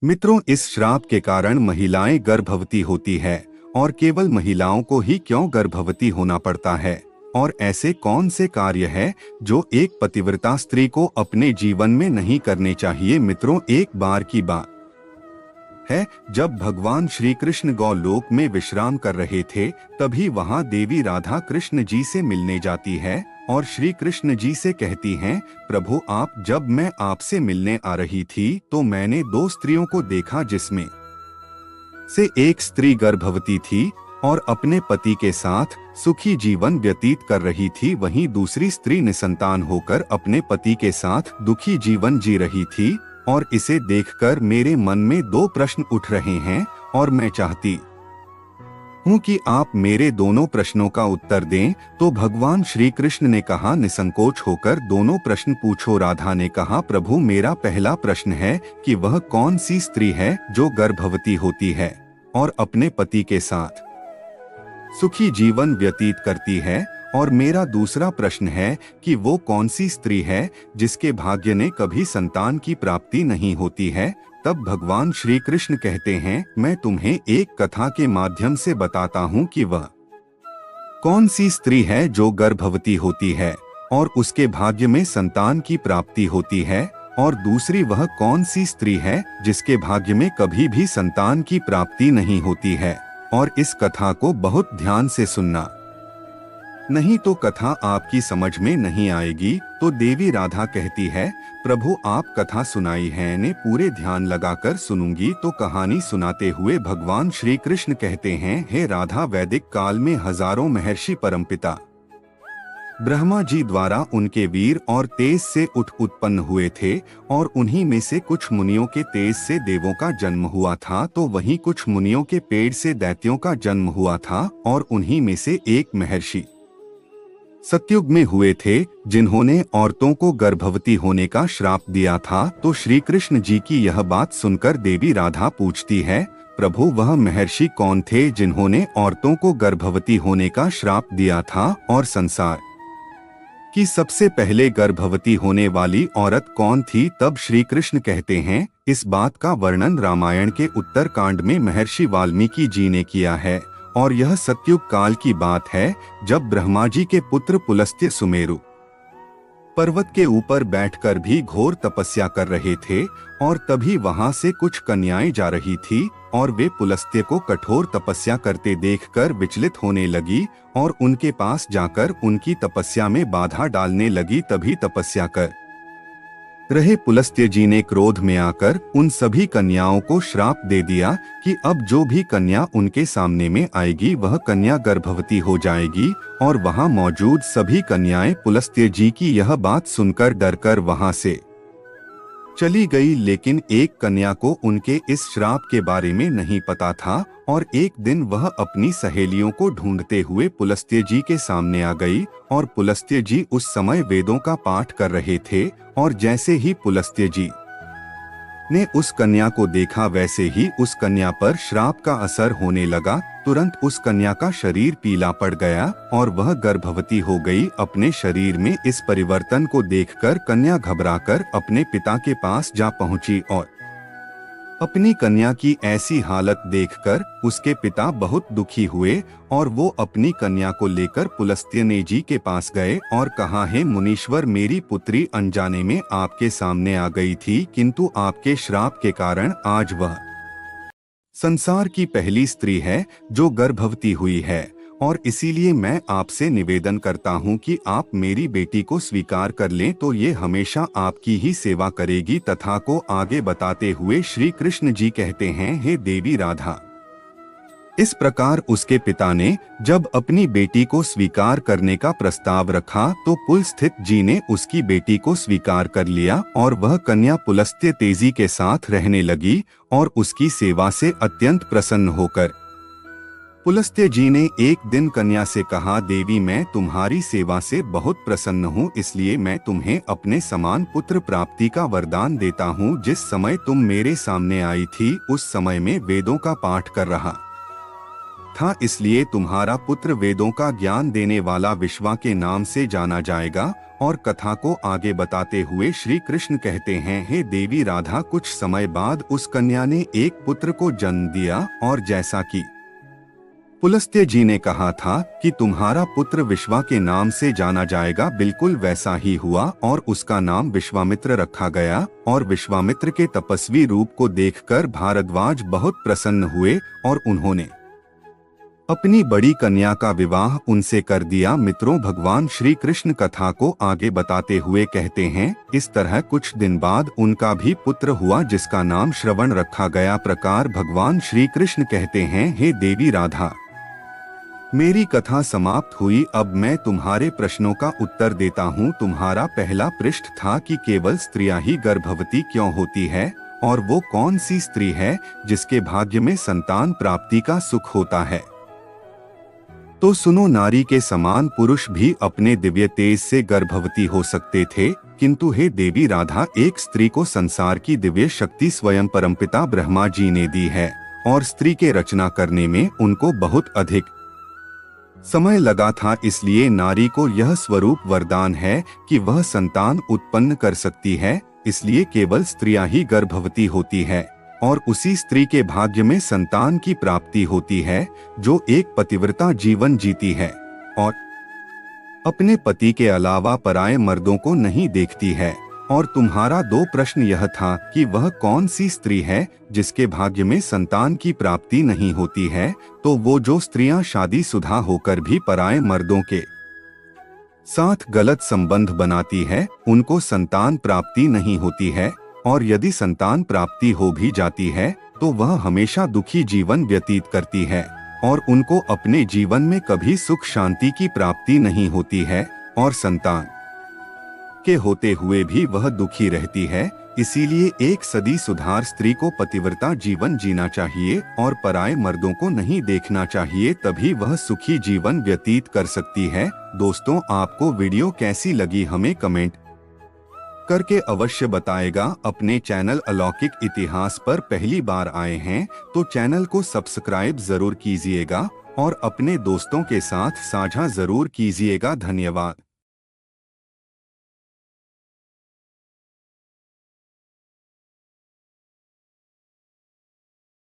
मित्रों, इस श्राप के कारण महिलाएं गर्भवती होती है और केवल महिलाओं को ही क्यों गर्भवती होना पड़ता है? और ऐसे कौन से कार्य है जो एक पतिव्रता स्त्री को अपने जीवन में नहीं करने चाहिए? मित्रों, एक बार की बात है जब भगवान श्री कृष्ण गौलोक में विश्राम कर रहे थे, तभी वहां देवी राधा कृष्ण जी से मिलने जाती है और श्री कृष्ण जी से कहती हैं, प्रभु, आप जब मैं आपसे मिलने आ रही थी तो मैंने दो स्त्रियों को देखा, जिसमें से एक स्त्री गर्भवती थी और अपने पति के साथ सुखी जीवन व्यतीत कर रही थी, वहीं दूसरी स्त्री निसंतान होकर अपने पति के साथ दुखी जीवन जी रही थी। और इसे देखकर मेरे मन में दो प्रश्न उठ रहे हैं और मैं चाहती हूँ कि आप मेरे दोनों प्रश्नों का उत्तर दें। तो भगवान श्री कृष्ण ने कहा, निसंकोच होकर दोनों प्रश्न पूछो। राधा ने कहा, प्रभु, मेरा पहला प्रश्न है कि वह कौन सी स्त्री है जो गर्भवती होती है और अपने पति के साथ सुखी जीवन व्यतीत करती है, और मेरा दूसरा प्रश्न है कि वो कौन सी स्त्री है जिसके भाग्य ने कभी संतान की प्राप्ति नहीं होती है। तब भगवान श्री कृष्ण कहते हैं, मैं तुम्हें एक कथा के माध्यम से बताता हूँ कि वह कौन सी स्त्री है जो गर्भवती होती है और उसके भाग्य में संतान की प्राप्ति होती है, और दूसरी वह कौन सी स्त्री है जिसके भाग्य में कभी भी संतान की प्राप्ति नहीं होती है। और इस कथा को बहुत ध्यान से सुनना, नहीं तो कथा आपकी समझ में नहीं आएगी। तो देवी राधा कहती है, प्रभु, आप कथा सुनाई है, ने पूरे ध्यान लगाकर सुनूंगी। तो कहानी सुनाते हुए भगवान श्री कृष्ण कहते हैं, हे राधा, वैदिक काल में हजारों महर्षि परमपिता ब्रह्मा जी द्वारा उनके वीर और तेज से उत्पन्न हुए थे, और उन्हीं में से कुछ मुनियों के तेज से देवों का जन्म हुआ था, तो वहीं कुछ मुनियों के पेड़ से दैत्यों का जन्म हुआ था, और उन्हीं में से एक महर्षि सतयुग में हुए थे जिन्होंने औरतों को गर्भवती होने का श्राप दिया था। तो श्री कृष्ण जी की यह बात सुनकर देवी राधा पूछती है, प्रभु, वह महर्षि कौन थे जिन्होंने औरतों को गर्भवती होने का श्राप दिया था, और संसार की सबसे पहले गर्भवती होने वाली औरत कौन थी? तब श्री कृष्ण कहते हैं, इस बात का वर्णन रामायण के उत्तर कांड में महर्षि वाल्मीकि जी ने किया है, और यह सतयुग काल की बात है जब ब्रह्मा जी के पुत्र पुलस्त्य सुमेरु पर्वत के ऊपर बैठकर भी घोर तपस्या कर रहे थे, और तभी वहां से कुछ कन्याएं जा रही थी, और वे पुलस्त्य को कठोर तपस्या करते देखकर विचलित होने लगी और उनके पास जाकर उनकी तपस्या में बाधा डालने लगी। तभी तपस्या कर रहे पुलस्त्य जी ने क्रोध में आकर उन सभी कन्याओं को श्राप दे दिया कि अब जो भी कन्या उनके सामने में आएगी वह कन्या गर्भवती हो जाएगी। और वहां मौजूद सभी कन्याएं पुलस्त्य जी की यह बात सुनकर डरकर वहां से चली गई, लेकिन एक कन्या को उनके इस श्राप के बारे में नहीं पता था, और एक दिन वह अपनी सहेलियों को ढूंढते हुए पुलस्त्य जी के सामने आ गई। और पुलस्त्य जी उस समय वेदों का पाठ कर रहे थे, और जैसे ही पुलस्त्य जी ने उस कन्या को देखा, वैसे ही उस कन्या पर श्राप का असर होने लगा। तुरंत उस कन्या का शरीर पीला पड़ गया और वह गर्भवती हो गई। अपने शरीर में इस परिवर्तन को देखकर कन्या घबराकर अपने पिता के पास जा पहुंची, और अपनी कन्या की ऐसी हालत देखकर उसके पिता बहुत दुखी हुए, और वो अपनी कन्या को लेकर पुलस्त्य जी के पास गए और कहा, हे मुनीश्वर, मेरी पुत्री अनजाने में आपके सामने आ गई थी, किंतु आपके श्राप के कारण आज वह संसार की पहली स्त्री है जो गर्भवती हुई है, और इसीलिए मैं आपसे निवेदन करता हूँ कि आप मेरी बेटी को स्वीकार कर लें, तो ये हमेशा आपकी ही सेवा करेगी। तथा को आगे बताते हुए श्री कृष्ण जी कहते हैं, हे देवी राधा, इस प्रकार उसके पिता ने जब अपनी बेटी को स्वीकार करने का प्रस्ताव रखा, तो पुलस्त्य जी ने उसकी बेटी को स्वीकार कर लिया, और वह कन्या पुलस्त्य तेजी के साथ रहने लगी और उसकी सेवा से अत्यंत प्रसन्न होकर पुलस्त्य जी ने एक दिन कन्या से कहा, देवी, मैं तुम्हारी सेवा से बहुत प्रसन्न हूँ, इसलिए मैं तुम्हें अपने समान पुत्र प्राप्ति का वरदान देता हूँ। जिस समय तुम मेरे सामने आई थी उस समय में वेदों का पाठ कर रहा था, इसलिए तुम्हारा पुत्र वेदों का ज्ञान देने वाला विश्वा के नाम से जाना जाएगा। और कथा को आगे बताते हुए श्री कृष्ण कहते हैं, हे देवी राधा, कुछ समय बाद उस कन्या ने एक पुत्र को जन्म दिया और जैसा कि पुलस्त्य जी ने कहा था कि तुम्हारा पुत्र विश्वा के नाम से जाना जाएगा, बिल्कुल वैसा ही हुआ और उसका नाम विश्वामित्र रखा गया। और विश्वामित्र के तपस्वी रूप को देखकर भारद्वाज बहुत प्रसन्न हुए और उन्होंने अपनी बड़ी कन्या का विवाह उनसे कर दिया। मित्रों, भगवान श्री कृष्ण कथा को आगे बताते हुए कहते हैं, इस तरह कुछ दिन बाद उनका भी पुत्र हुआ जिसका नाम श्रवण रखा गया। प्रकार भगवान श्री कृष्ण कहते हैं, हे देवी राधा, मेरी कथा समाप्त हुई। अब मैं तुम्हारे प्रश्नों का उत्तर देता हूँ। तुम्हारा पहला पृष्ठ था कि केवल स्त्रियां ही गर्भवती क्यों होती है और वो कौन सी स्त्री है जिसके भाग्य में संतान प्राप्ति का सुख होता है। तो सुनो, नारी के समान पुरुष भी अपने दिव्य तेज से गर्भवती हो सकते थे, किंतु हे देवी राधा, एक स्त्री को संसार की दिव्य शक्ति स्वयं परमपिता ब्रह्मा जी ने दी है और स्त्री के रचना करने में उनको बहुत अधिक समय लगा था। इसलिए नारी को यह स्वरूप वरदान है कि वह संतान उत्पन्न कर सकती है। इसलिए केवल स्त्रियां ही गर्भवती होती है और उसी स्त्री के भाग्य में संतान की प्राप्ति होती है जो एक पतिव्रता जीवन जीती है और अपने पति के अलावा पराये मर्दों को नहीं देखती है। और तुम्हारा दो प्रश्न यह था कि वह कौन सी स्त्री है जिसके भाग्य में संतान की प्राप्ति नहीं होती है। तो वो जो स्त्रियां शादीशुदा होकर भी पराये मर्दों के साथ गलत संबंध बनाती है, उनको संतान प्राप्ति नहीं होती है। और यदि संतान प्राप्ति हो भी जाती है तो वह हमेशा दुखी जीवन व्यतीत करती है और उनको अपने जीवन में कभी सुख शांति की प्राप्ति नहीं होती है और संतान के होते हुए भी वह दुखी रहती है। इसीलिए एक सदी सुधार स्त्री को पतिव्रता जीवन जीना चाहिए और पराये मर्दों को नहीं देखना चाहिए, तभी वह सुखी जीवन व्यतीत कर सकती है। दोस्तों, आपको वीडियो कैसी लगी हमें कमेंट करके अवश्य बताएगा। अपने चैनल अलौकिक इतिहास पर पहली बार आए हैं तो चैनल को सब्सक्राइब जरूर कीजिएगा और अपने दोस्तों के साथ साझा जरूर कीजिएगा। धन्यवाद।